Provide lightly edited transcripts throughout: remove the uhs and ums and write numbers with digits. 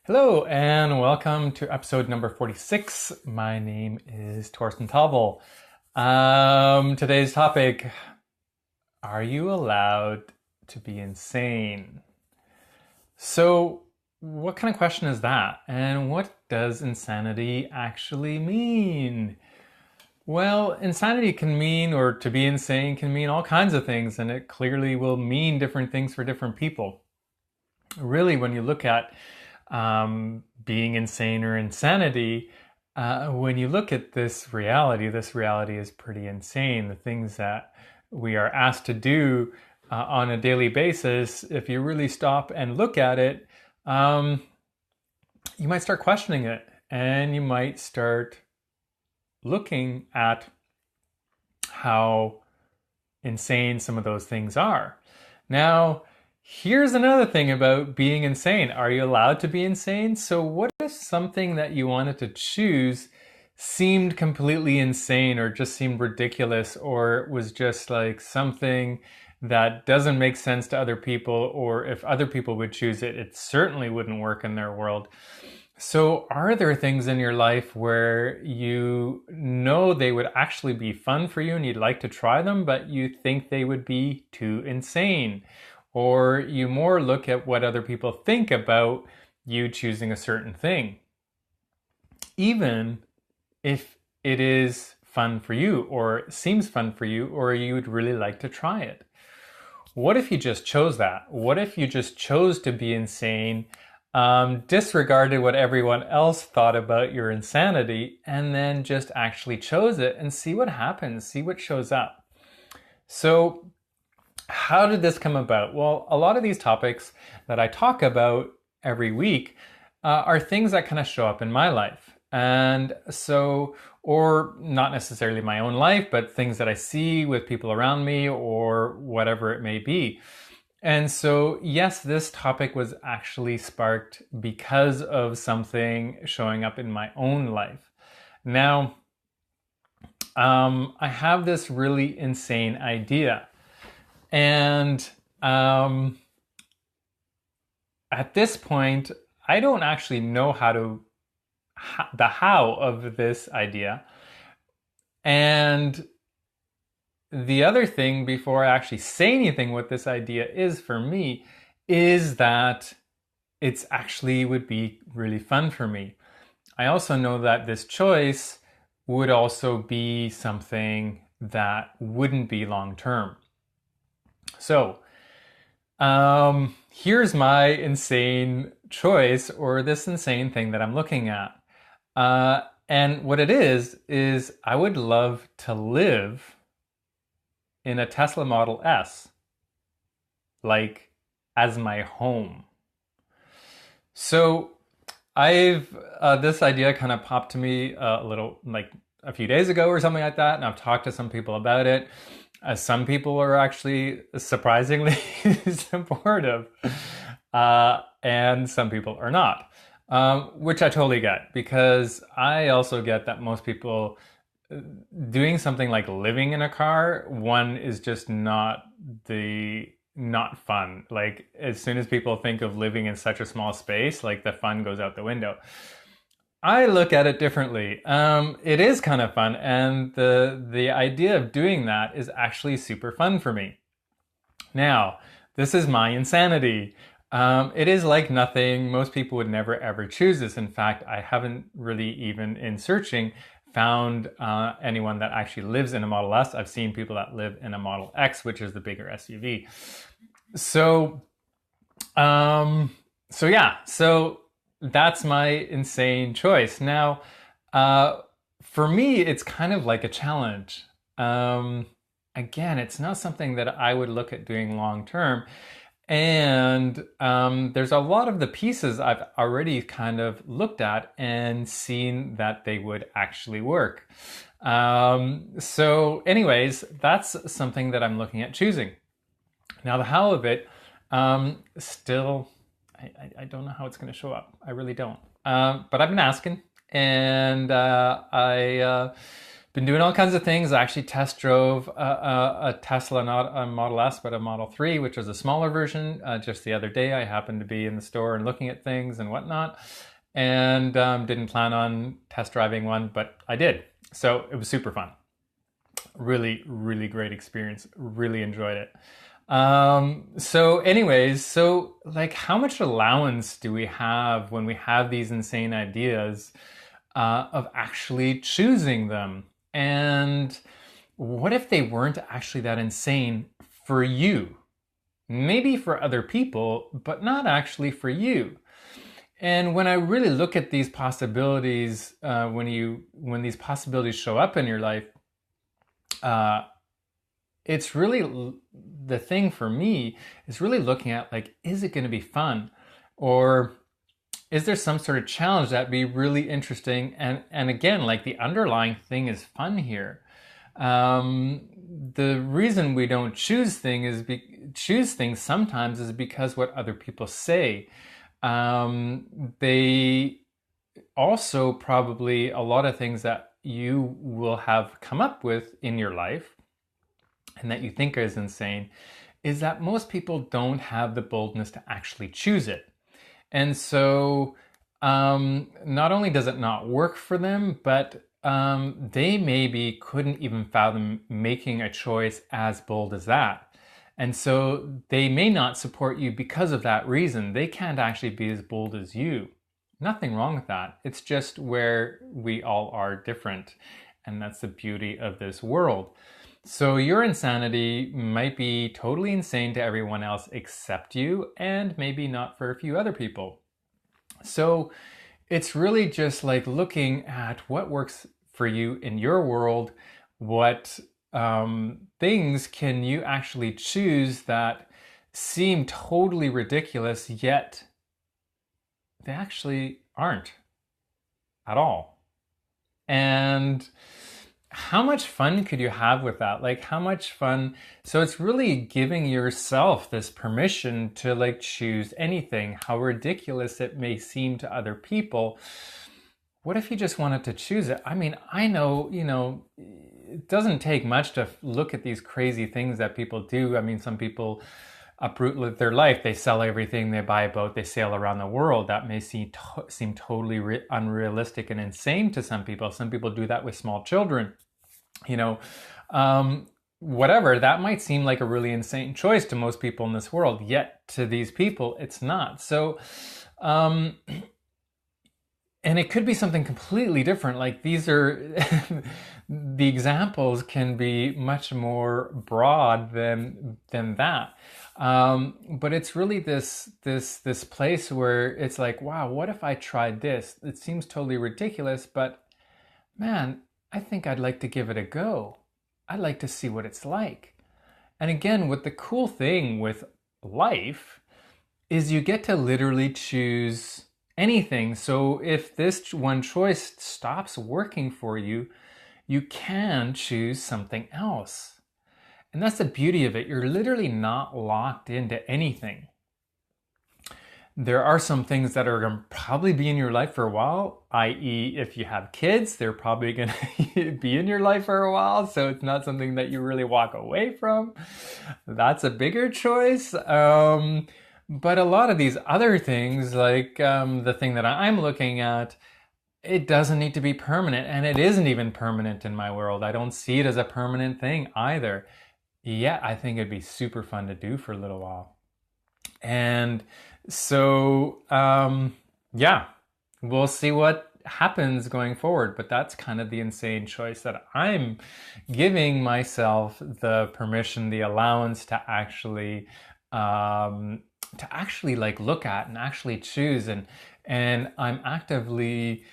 Hello and welcome to episode number 46. My name is Torsten Tauvel. Today's topic, are you allowed to be insane? So what kind of question is that? And what does insanity actually mean? Well, insanity can mean, or to be insane can mean all kinds of things, and it clearly will mean different things for different people. Really, when you look at being insane or insanity, when you look at this reality is pretty insane. The things that we are asked to do on a daily basis, if you really stop and look at it, you might start questioning it, and you might start looking at how insane some of those things are. Now, here's another thing about being insane. Are you allowed to be insane? So what if something that you wanted to choose seemed completely insane, or just seemed ridiculous, or was just like something that doesn't make sense to other people, or if other people would choose it, it certainly wouldn't work in their world. So are there things in your life where you know they would actually be fun for you and you'd like to try them, but you think they would be too insane? Or you more look at what other people think about you choosing a certain thing, even if it is fun for you, or seems fun for you, or you would really like to try it. What if you just chose that? What if you just chose to be insane, disregarded what everyone else thought about your insanity, and then just actually chose it and see what happens, see what shows up? So how did this come about? Well, a lot of these topics that I talk about every week are things that kind of show up in my life. And so, or not necessarily my own life, but things that I see with people around me or whatever it may be. And so, yes, this topic was actually sparked because of something showing up in my own life. Now, I have this really insane idea. And at this point, I don't actually know the how of this idea. And the other thing, before I actually say anything what this idea is for me, is that it's actually would be really fun for me. I also know that this choice would also be something that wouldn't be long term. So, here's my insane choice, or this insane thing that I'm looking at. And what it is I would love to live in a Tesla Model S, like as my home. So this idea kind of popped to me a little, like a few days ago or something like that, and I've talked to some people about it. Some people are actually surprisingly supportive, and some people are not, which I totally get, because I also get that most people doing something like living in a car, one is just not fun. Like, as soon as people think of living in such a small space, like the fun goes out the window. I look at it differently. It is kind of fun, and the idea of doing that is actually super fun for me. Now, this is my insanity. It is like nothing. Most people would never ever choose this. In fact, I haven't really, even in searching, found anyone that actually lives in a Model S. I've seen people that live in a Model X, which is the bigger SUV. So that's my insane choice. Now, for me, it's kind of like a challenge. Again, it's not something that I would look at doing long term. And there's a lot of the pieces I've already kind of looked at and seen that they would actually work. So anyways, that's something that I'm looking at choosing. Now, the how of it, still, I don't know how it's going to show up. I really don't. But I've been asking, and I been doing all kinds of things. I actually test drove a Tesla, not a Model S, but a Model 3, which was a smaller version. Just the other day, I happened to be in the store and looking at things and whatnot, and didn't plan on test driving one, but I did. So it was super fun. Really, really great experience. Really enjoyed it. So anyways, so like how much allowance do we have when we have these insane ideas of actually choosing them? And what if they weren't actually that insane for you? Maybe for other people, but not actually for you. And when I really look at these possibilities, when these possibilities show up in your life, it's really the thing for me is really looking at like, is it going to be fun, or is there some sort of challenge that'd be really interesting? And again, like the underlying thing is fun here. The reason we don't choose things sometimes is because what other people say. They also probably a lot of things that you will have come up with in your life and that you think is insane is that most people don't have the boldness to actually choose it. And so not only does it not work for them, but they maybe couldn't even fathom making a choice as bold as that. And so they may not support you because of that reason. They can't actually be as bold as you. Nothing wrong with that. It's just where we all are different. And that's the beauty of this world. So your insanity might be totally insane to everyone else except you, and maybe not for a few other people. So it's really just like looking at what works for you in your world, what things can you actually choose that seem totally ridiculous, yet they actually aren't at all. And how much fun could you have with that? Like how much fun? So it's really giving yourself this permission to like choose anything, how ridiculous it may seem to other people. What if you just wanted to choose it? I mean, I know, it doesn't take much to look at these crazy things that people do. I mean, some people uproot their life. They sell everything, they buy a boat, they sail around the world. That may seem totally unrealistic and insane to some people. Some people do that with small children. Whatever, that might seem like a really insane choice to most people in this world, yet to these people, it's not. So, and it could be something completely different. Like these are, the examples can be much more broad than that. But it's really this place where it's like, wow, what if I tried this? It seems totally ridiculous, but man, I think I'd like to give it a go. I'd like to see what it's like. And again, what the cool thing with life is you get to literally choose anything. So if this one choice stops working for you, you can choose something else. And that's the beauty of it. You're literally not locked into anything. There are some things that are going to probably be in your life for a while, i.e. if you have kids, they're probably going to be in your life for a while, so it's not something that you really walk away from. That's a bigger choice. But a lot of these other things, like the thing that I'm looking at, it doesn't need to be permanent, and it isn't even permanent in my world. I don't see it as a permanent thing either. Yeah, I think it'd be super fun to do for a little while. And so, yeah, we'll see what happens going forward. But that's kind of the insane choice that I'm giving myself the permission, the allowance to actually like look at and actually choose. And I'm actively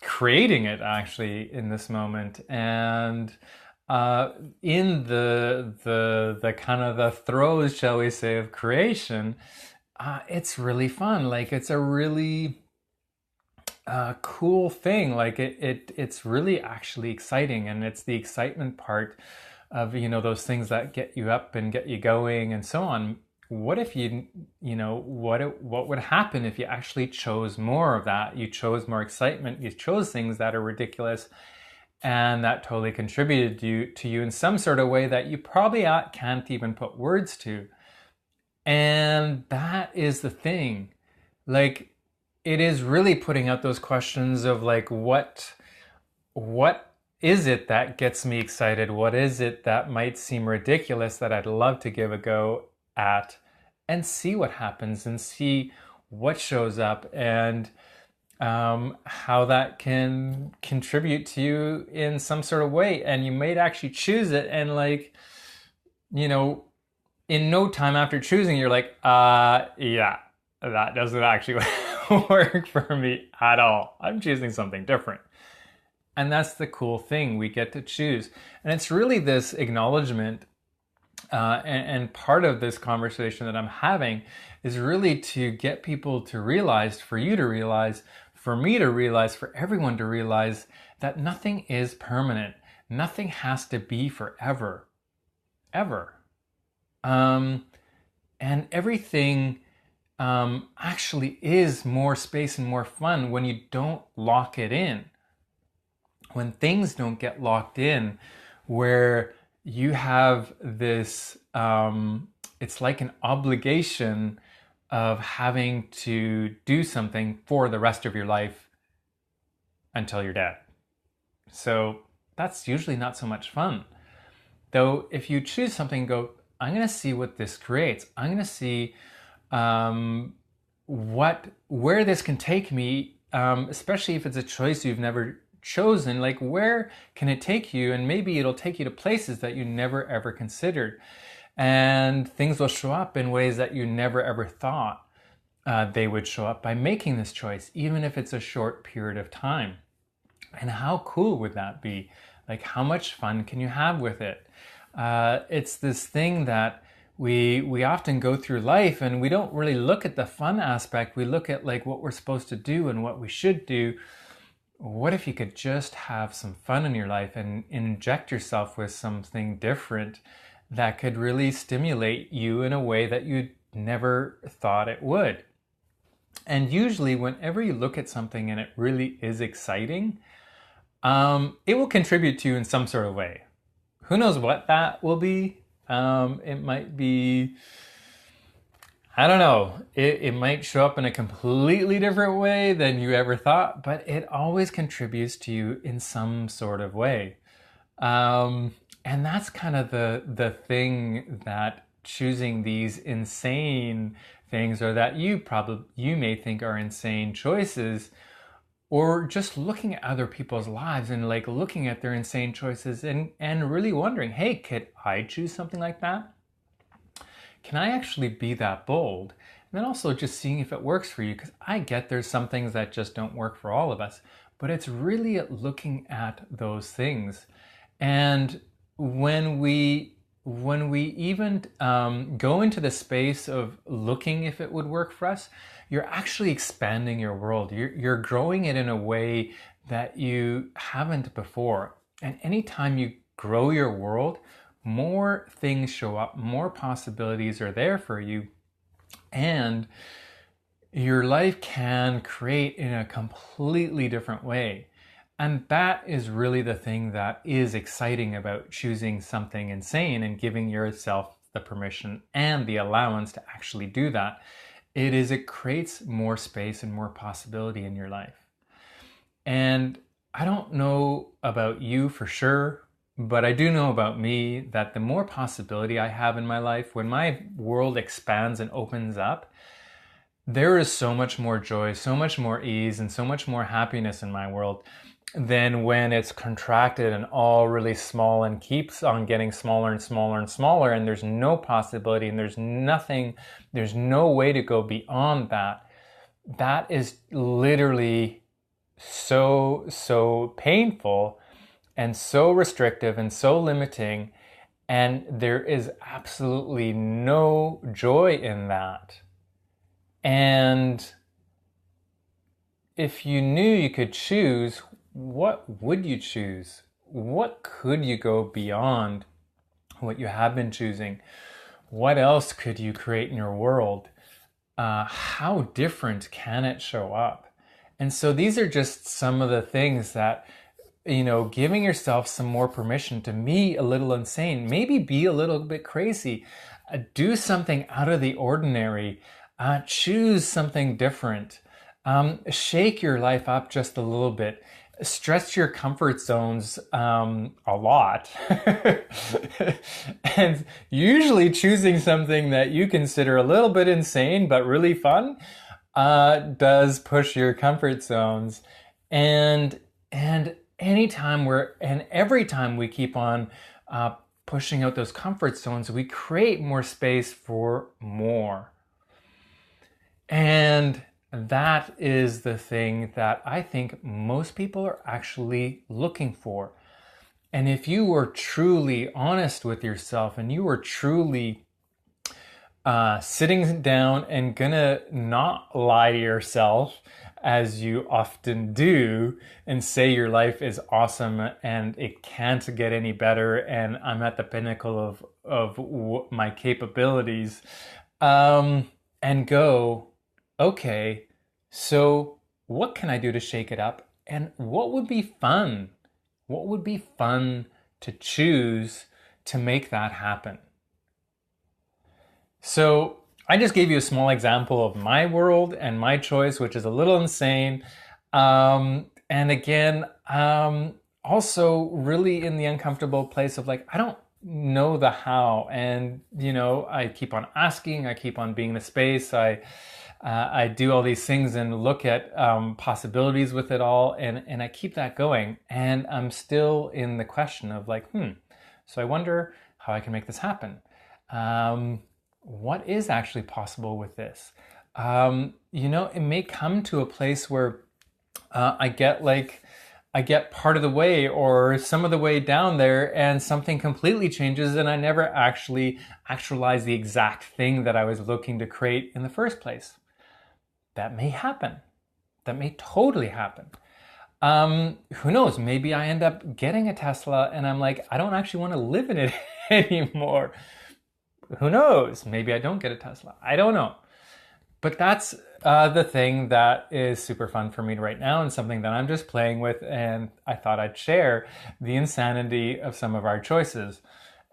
creating it actually in this moment. And in the kind of the throes, shall we say, of creation, it's really fun. Like it's a really cool thing. Like it's really actually exciting, and it's the excitement part of those things that get you up and get you going and so on. What if what would happen if you actually chose more of that? You chose more excitement. You chose things that are ridiculous. and that totally contributed to you in some sort of way that you probably can't even put words to. And that is the thing. Like, it is really putting out those questions of like, what is it that gets me excited? What is it that might seem ridiculous that I'd love to give a go at, and see what happens and see what shows up, and how that can contribute to you in some sort of way. And you might actually choose it, and like, you know, in no time after choosing, you're like, yeah, that doesn't actually work for me at all. I'm choosing something different. And that's the cool thing. We get to choose. And it's really this acknowledgement, and part of this conversation that I'm having is really to get people to realize, for you to realize, for me to realize, for everyone to realize that nothing is permanent. Nothing has to be forever. Ever. And everything actually is more space and more fun when you don't lock it in. When things don't get locked in, where you have this, it's like an obligation of having to do something for the rest of your life until you're dead. So that's usually not so much fun. Though if you choose something, go, I'm going to see what this creates. I'm going to see where this can take me, especially if it's a choice you've never chosen. Like, where can it take you? And maybe it'll take you to places that you never ever considered. And things will show up in ways that you never ever thought they would show up by making this choice, even if it's a short period of time. And how cool would that be? Like, how much fun can you have with it? It's this thing that we often go through life and we don't really look at the fun aspect. We look at like what we're supposed to do and what we should do. What if you could just have some fun in your life and inject yourself with something different that could really stimulate you in a way that you never thought it would? And usually whenever you look at something and it really is exciting, it will contribute to you in some sort of way. Who knows what that will be? It might be, I don't know, it might show up in a completely different way than you ever thought, but it always contributes to you in some sort of way. And that's kind of the thing that choosing these insane things, or that you may think are insane choices, or just looking at other people's lives and like looking at their insane choices and really wondering, hey, could I choose something like that? Can I actually be that bold? And then also just seeing if it works for you, because I get there's some things that just don't work for all of us, but it's really looking at those things. And when we even go into the space of looking if it would work for us, you're actually expanding your world. You're growing it in a way that you haven't before. And anytime you grow your world, more things show up, more possibilities are there for you, and your life can create in a completely different way. And that is really the thing that is exciting about choosing something insane and giving yourself the permission and the allowance to actually do that. It creates more space and more possibility in your life. And I don't know about you for sure, but I do know about me that the more possibility I have in my life, when my world expands and opens up, there is so much more joy, so much more ease, and so much more happiness in my world than when it's contracted and all really small and keeps on getting smaller and smaller and smaller, and there's no possibility and there's no way to go beyond that. That is literally so painful and so restrictive and so limiting, and there is absolutely no joy in that. And if you knew you could choose, what would you choose? What could you go beyond what you have been choosing? What else could you create in your world? How different can it show up? And so these are just some of the things that giving yourself some more permission to be a little insane, maybe be a little bit crazy, do something out of the ordinary, choose something different, shake your life up just a little bit, stretch your comfort zones a lot. And usually choosing something that you consider a little bit insane but really fun does push your comfort zones. And every time we keep on pushing out those comfort zones, we create more space for more. And that is the thing that I think most people are actually looking for. And if you were truly honest with yourself and you were truly sitting down and gonna not lie to yourself, as you often do, and say your life is awesome and it can't get any better and I'm at the pinnacle of my capabilities, and go, okay, so what can I do to shake it up? And what would be fun? What would be fun to choose to make that happen? So I just gave you a small example of my world and my choice, which is a little insane. And again, also really in the uncomfortable place of like, I don't know the how. And, I keep on asking, I keep on being in the space. I do all these things and look at possibilities with it all. And I keep that going. And I'm still in the question of like, so I wonder how I can make this happen. What is actually possible with this? It may come to a place where I get part of the way or some of the way down there and something completely changes and I never actually actualize the exact thing that I was looking to create in the first place. That may happen. That may totally happen. Who knows? Maybe I end up getting a Tesla and I'm like, I don't actually want to live in it anymore. Who knows? Maybe I don't get a Tesla. I don't know. But that's the thing that is super fun for me right now and something that I'm just playing with. And I thought I'd share the insanity of some of our choices.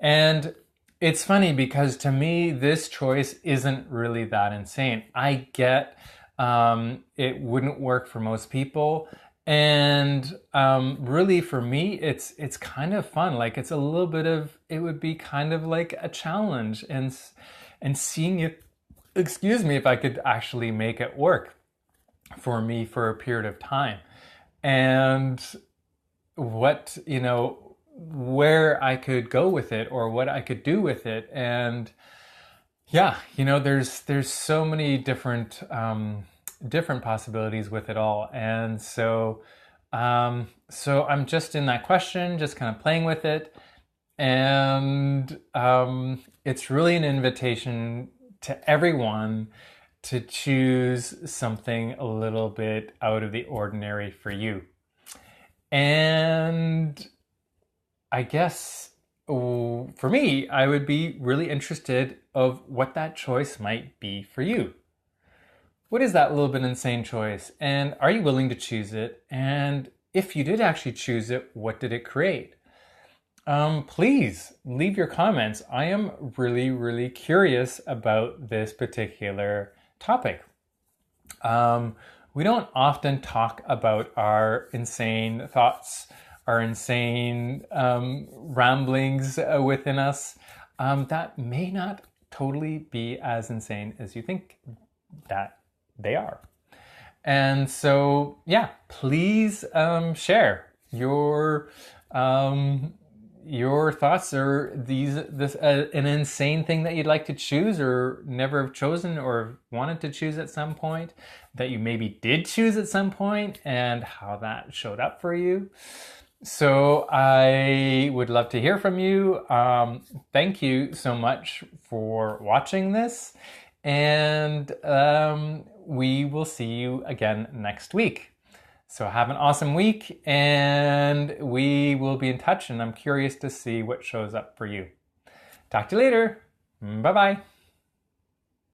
And it's funny because to me, this choice isn't really that insane. I get it wouldn't work for most people. And really for me, it's kind of fun. Like it's a little bit of, it would be kind of like a challenge and seeing it, if I could actually make it work for me for a period of time. And what, where I could go with it or what I could do with it. And yeah, there's so many different possibilities with it all. And so I'm just in that question, just kind of playing with it. And it's really an invitation to everyone to choose something a little bit out of the ordinary for you. And I guess for me, I would be really interested of what that choice might be for you. What is that little bit insane choice? And are you willing to choose it? And if you did actually choose it, what did it create? Please leave your comments. I am really, really curious about this particular topic. We don't often talk about our insane thoughts, our insane ramblings within us that may not totally be as insane as you think that they are. And so, yeah, please share your thoughts or an insane thing that you'd like to choose or never have chosen or wanted to choose at some point that you maybe did choose at some point and how that showed up for you. So I would love to hear from you. Thank you so much for watching this. And we will see you again next week. So have an awesome week and we will be in touch and I'm curious to see what shows up for you. Talk to you later. Bye-bye.